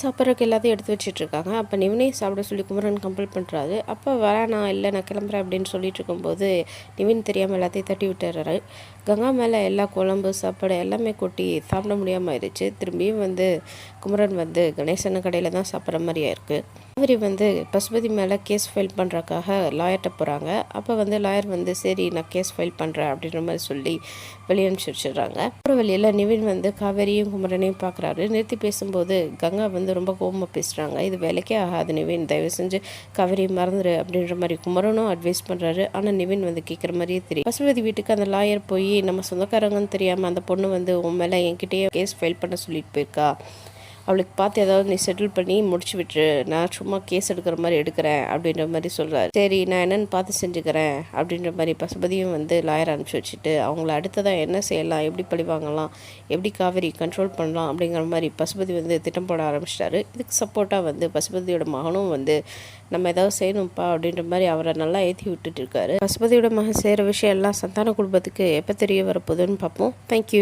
சாப்பிட்றதுக்கு எல்லாத்தையும் எடுத்து வச்சிட்ருக்காங்க. அப்போ நிவினையும் சாப்பிட சொல்லி குமரன் கம்பல் பண்ணுறாரு. அப்போ நான் இல்லை நான் கிளம்புறேன் அப்படின்னு சொல்லிட்டு இருக்கும்போது நிவின் தெரியாமல் எல்லாத்தையும் தட்டி விட்டுறாரு. கங்கா மேலே எல்லா குழம்பு சாப்பாடு எல்லாமே கொட்டி சாப்பிட முடியாமல் ஆயிடுச்சு. திரும்பியும் குமரன் கணேசன் கடையில் தான் சாப்பிட்ற மாதிரியா இருக்குது. காவேரி பசுபதி மேலே கேஸ் ஃபைல் பண்ணுறக்காக லாயர்கிட்ட போகிறாங்க. அப்போ லாயர் சரி நான் கேஸ் ஃபைல் பண்ணுறேன் அப்படின்ற மாதிரி சொல்லி வெளியே அனுப்பிச்சி வச்சிடுறாங்க. அப்புறம் வெளியில் நிவின் காவேரியும் குமரனையும் பார்க்குறாரு. நிறுத்தி பேசும்போது கங்கா ரொம்ப கோபமாக பேசுகிறாங்க. இது வேலைக்கே ஆகாது நிவின், தயவு செஞ்சு காவேரியை மறந்துடு அப்படின்ற மாதிரி குமரனும் அட்வைஸ் பண்ணுறாரு. ஆனால் நிவின் கேட்குற மாதிரியே தெரியும். பசுபதி வீட்டுக்கு அந்த லாயர் போய் நம்ம சொந்தக்காரங்கன்னு தெரியாமல் அந்த பொண்ணு உன் மேலே என்கிட்டயே கேஸ் ஃபைல் பண்ண சொல்லிட்டு போயிருக்கா, அவளுக்கு பார்த்து ஏதாவது நீ செட்டில் பண்ணி முடிச்சு விட்டுரு, நான் சும்மா கேஸ் எடுக்கிற மாதிரி எடுக்கிறேன் அப்படின்ற மாதிரி சொல்கிறாரு. சரி நான் என்னென்னு பார்த்து செஞ்சுக்கிறேன் அப்படின்ற மாதிரி பசுபதியும் லாயர் அனுப்பிச்சி வச்சுட்டு அவங்கள அடுத்ததாக என்ன செய்யலாம், எப்படி பழி வாங்கலாம், எப்படி காவேரி கண்ட்ரோல் பண்ணலாம் அப்படிங்கிற மாதிரி பசுபதி திட்டம் போட ஆரம்பிச்சிட்டாரு. இதுக்கு சப்போர்ட்டாக பசுபதியோட மகனும் நம்ம ஏதாவது செய்யணும்ப்பா அப்படின்ற மாதிரி அவரை நல்லா ஏற்றி விட்டுட்டு இருக்காரு. பசுபதியோட மகன் செய்கிற விஷயம் எல்லாம் சந்தான குடும்பத்துக்கு எப்போ தெரிய வரப்போகுதுன்னு பார்ப்போம். தேங்க்யூ.